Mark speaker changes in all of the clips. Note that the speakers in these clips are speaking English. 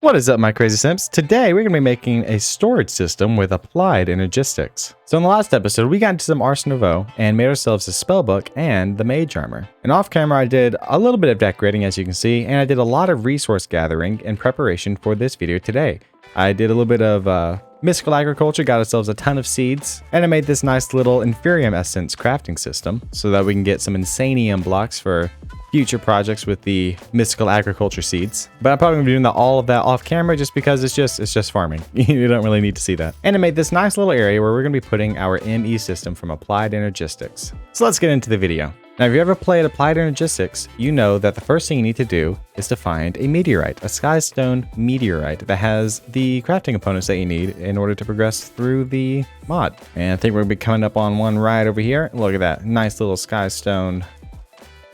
Speaker 1: What is up, my crazy simps? Today we're going to be making a storage system with Applied Energistics. So in the last episode we got into some Ars Nouveau and made ourselves a spellbook and the mage armor. And off camera I did a little bit of decorating, as you can see, and I did a lot of resource gathering in preparation for this video today. I did a little bit of mystical agriculture, got ourselves a ton of seeds, and I made this nice little Inferium Essence crafting system so that we can get some Insanium blocks for future projects with the mystical agriculture seeds. But I'm probably gonna be doing all of that off camera just because it's just farming. You don't really need to see that. And I made this nice little area where we're gonna be putting our ME system from Applied Energistics. So let's get into the video. Now, if you ever played Applied Energistics, you know that the first thing you need to do is to find a meteorite, a skystone meteorite that has the crafting components that you need in order to progress through the mod. And I think we're gonna be coming up on one right over here. Look at that, nice little skystone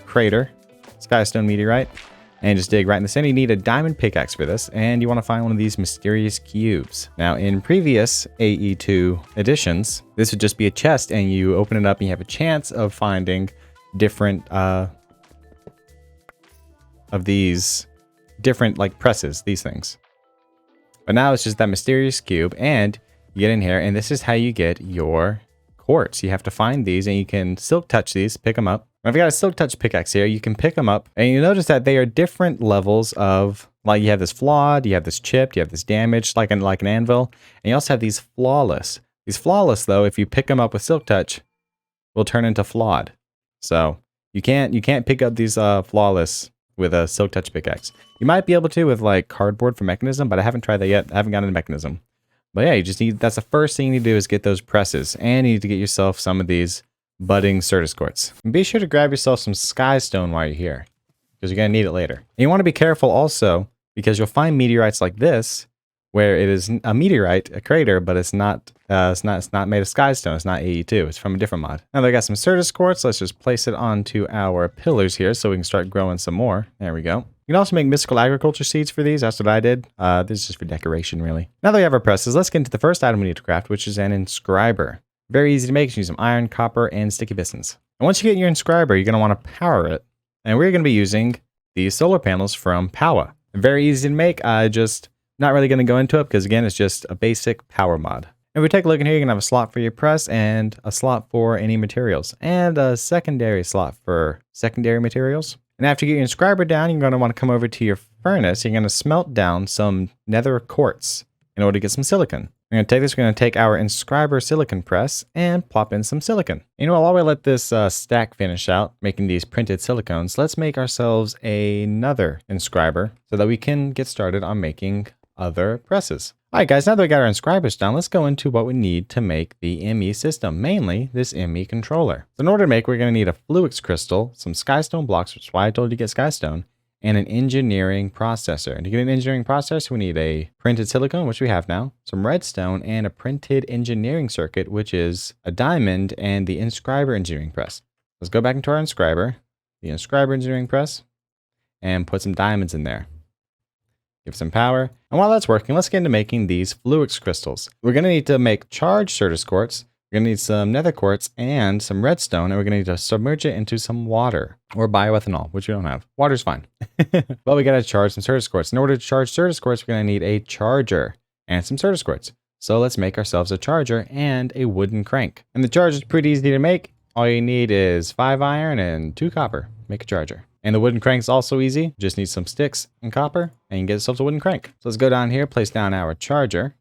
Speaker 1: crater. Skystone meteorite, and just dig right in the center. You need a diamond pickaxe for this, and you want to find one of these mysterious cubes. Now, in previous AE2 editions, this would just be a chest, and you open it up and you have a chance of finding different of these different like presses, these things. But now it's just that mysterious cube, and you get in here, and this is how you get your quartz. You have to find these, and you can silk touch these, pick them up. I've got a silk touch pickaxe here. You can pick them up, and you notice that they are different levels of, like, you have this flawed, you have this chipped, you have this damaged, like an anvil, and you also have these flawless. These flawless, though, if you pick them up with silk touch, will turn into flawed. So you can't pick up these flawless with a silk touch pickaxe. You might be able to with like cardboard for mechanism, but I haven't tried that yet. I haven't gotten a mechanism. But yeah, you just need, that's the first thing you need to do is get those presses, and you need to get yourself some of these budding Certus Quartz. And be sure to grab yourself some skystone while you're here, because you're going to need it later. And you want to be careful also, because you'll find meteorites like this, where it is a meteorite, a crater, but it's not made of skystone. It's not AE2. It's from a different mod. Now that I got some Certus Quartz, let's just place it onto our pillars here so we can start growing some more. There we go. You can also make mystical agriculture seeds for these. That's what I did. This is just for decoration, really. Now that we have our presses, let's get into the first item we need to craft, which is an inscriber. Very easy to make. You use some iron, copper, and sticky pistons. And once you get your inscriber, you're going to want to power it. And we're going to be using these solar panels from Power. Very easy to make. Just not really going to go into it because, again, it's just a basic power mod. If we take a look in here, you're going to have a slot for your press and a slot for any materials, and a secondary slot for secondary materials. And after you get your inscriber down, you're going to want to come over to your furnace. You're going to smelt down some nether quartz in order to get some silicon. We're going to take this, we're going to take our inscriber silicon press and plop in some silicon. You know what, while we let this stack finish out, making these printed silicones, let's make ourselves another inscriber so that we can get started on making other presses. Alright guys, now that we got our inscribers down, let's go into what we need to make the ME system, mainly this ME controller. So in order to make, we're going to need a fluix crystal, some skystone blocks, which is why I told you to get skystone, and an engineering processor. And to get an engineering processor, we need a printed silicone, which we have now, some redstone, and a printed engineering circuit, which is a diamond and the Inscriber engineering press. Let's go back into our inscriber, the Inscriber engineering press, and put some diamonds in there. Give some power. And while that's working, let's get into making these fluix crystals. We're going to need to make charged Certus Quartz. We're going to need some nether quartz and some redstone, and we're going to need to submerge it into some water or bioethanol, which we don't have. Water's fine. But we got to charge some Certus Quartz. In order to charge Certus Quartz, we're going to need a charger and some Certus Quartz. So let's make ourselves a charger and a wooden crank. And the charger is pretty easy to make. All you need is 5 iron and 2 copper. Make a charger. And the wooden crank's also easy. Just need some sticks and copper, and you can get yourself a wooden crank. So let's go down here, place down our charger.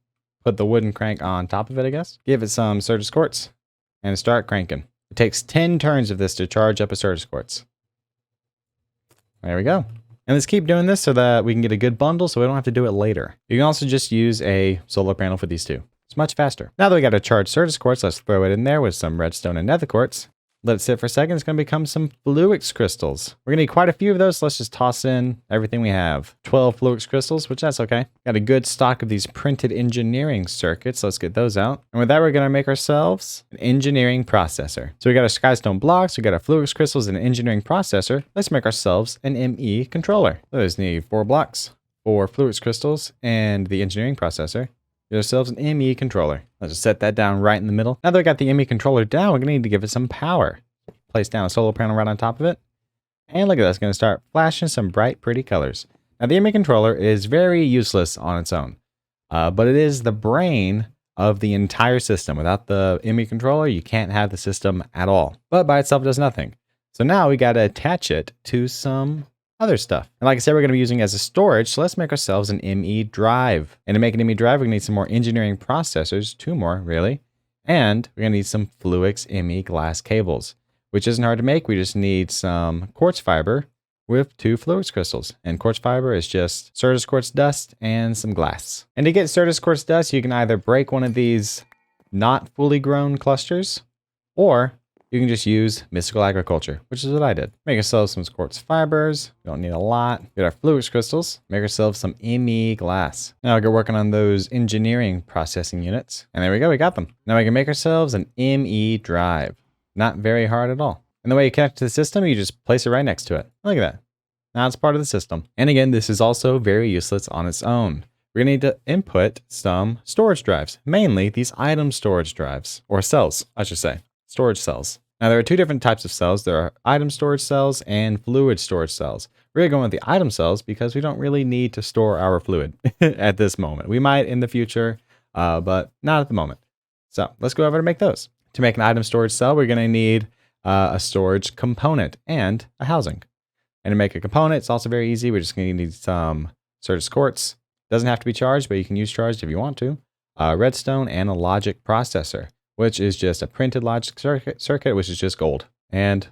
Speaker 1: Put the wooden crank on top of it, I guess. Give it some Certus Quartz and start cranking. It takes 10 turns of this to charge up a Certus Quartz. There we go. And let's keep doing this so that we can get a good bundle so we don't have to do it later. You can also just use a solar panel for these two. It's much faster. Now that we got a charged Certus Quartz, let's throw it in there with some redstone and nether quartz. Let it sit for a second. It's going to become some fluix crystals. We're going to need quite a few of those. So let's just toss in everything we have. 12 fluix crystals, which that's okay. Got a good stock of these printed engineering circuits. So let's get those out. And with that, we're going to make ourselves an engineering processor. So we got our skystone blocks, we got our fluix crystals, and an engineering processor. Let's make ourselves an ME controller. So we just need 4 blocks, 4 fluix crystals, and the engineering processor. Get ourselves an ME controller. Let's just set that down right in the middle. Now that we got the ME controller down, we're going to need to give it some power. Place down a solar panel right on top of it. And look at that, it's going to start flashing some bright, pretty colors. Now, the ME controller is very useless on its own, but it is the brain of the entire system. Without the ME controller, you can't have the system at all. But by itself, it does nothing. So now we got to attach it to some other stuff. And like I said, we're going to be using it as a storage. So let's make ourselves an ME drive. And to make an ME drive, we're going to need some more engineering processors, 2 more really. And we're going to need some Fluix ME glass cables, which isn't hard to make. We just need some quartz fiber with 2 Fluix crystals. And quartz fiber is just Certus Quartz dust and some glass. And to get Certus Quartz dust, you can either break one of these not fully grown clusters, or you can just use mystical agriculture, which is what I did. Make ourselves some quartz fibers. We don't need a lot. Get our Fluix crystals. Make ourselves some ME glass. Now I'll get working on those engineering processing units. And there we go, we got them. Now we can make ourselves an ME drive. Not very hard at all. And the way you connect to the system, you just place it right next to it. Look at that. Now it's part of the system. And again, this is also very useless on its own. We're gonna need to input some storage drives, mainly these item storage drives, or cells, I should say, storage cells. Now there are 2 different types of cells. There are item storage cells and fluid storage cells. We're gonna go with the item cells because we don't really need to store our fluid at this moment. We might in the future, but not at the moment. So let's go over to make those. To make an item storage cell, we're gonna need a storage component and a housing. And to make a component, it's also very easy. We're just going to need some Certus Quartz. Doesn't have to be charged, but you can use charged if you want to. Redstone and a logic processor, which is just a printed logic circuit, which is just gold. And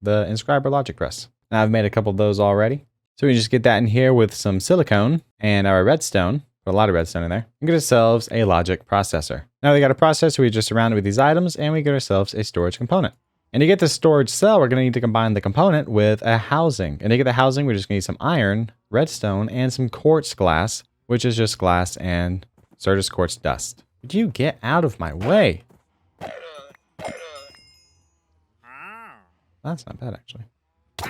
Speaker 1: the Inscriber logic press. Now I've made a couple of those already. So we just get that in here with some silicone and our redstone. Put a lot of redstone in there. And get ourselves a logic processor. Now we got a processor, we just surround it with these items, and we get ourselves a storage component. And to get the storage cell, we're going to need to combine the component with a housing. And to get the housing, we're just going to need some iron, redstone, and some quartz glass, which is just glass and Certus Quartz dust. Would you get out of my way? That's not bad, actually. So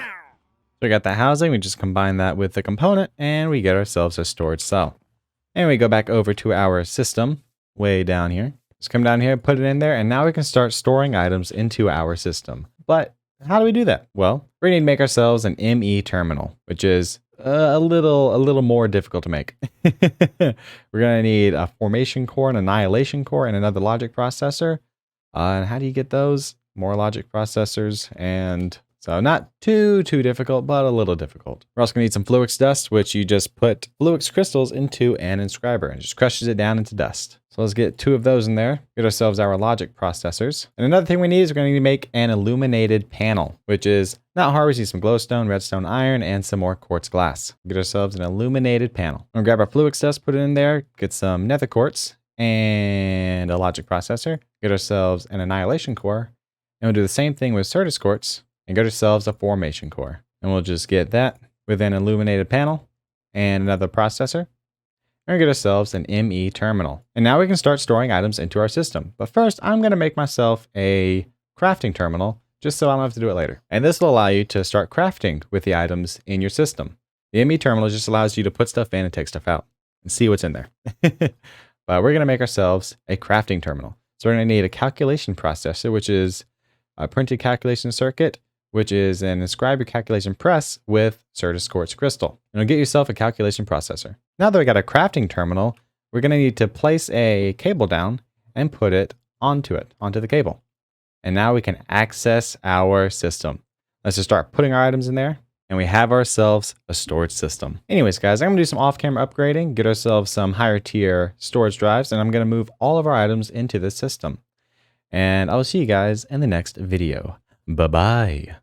Speaker 1: we got the housing, we just combine that with the component, and we get ourselves a storage cell. And we go back over to our system, way down here. Just come down here, put it in there, and now we can start storing items into our system. But how do we do that? Well, we need to make ourselves an ME terminal, which is a little more difficult to make. We're going to need a formation core, an annihilation core, and another logic processor. And how do you get those? More logic processors, and so not too difficult, but a little difficult. We're also going to need some Fluix dust, which you just put Fluix crystals into an inscriber and just crushes it down into dust. So let's get 2 of those in there, get ourselves our logic processors. And another thing we need is we're going to need to make an illuminated panel, which is not hard. We need some glowstone, redstone, iron, and some more quartz glass. Get ourselves an illuminated panel. We're going to grab our Fluix dust, put it in there, get some nether quartz and a logic processor, get ourselves an annihilation core, and we'll do the same thing with Certus Quartz and get ourselves a formation core. And we'll just get that with an illuminated panel and another processor. And we'll get ourselves an ME terminal. And now we can start storing items into our system. But first, I'm going to make myself a crafting terminal just so I don't have to do it later. And this will allow you to start crafting with the items in your system. The ME terminal just allows you to put stuff in and take stuff out and see what's in there. But we're going to make ourselves a crafting terminal. So we're going to need a calculation processor, which is a printed calculation circuit, which is an Inscriber calculation press with Certus Quartz crystal. And you'll get yourself a calculation processor. Now that we got a crafting terminal, we're going to need to place a cable down and put it onto the cable. And now we can access our system. Let's just start putting our items in there, and we have ourselves a storage system. Anyways, guys, I'm going to do some off-camera upgrading, get ourselves some higher tier storage drives, and I'm going to move all of our items into this system. And I'll see you guys in the next video. Bye-bye.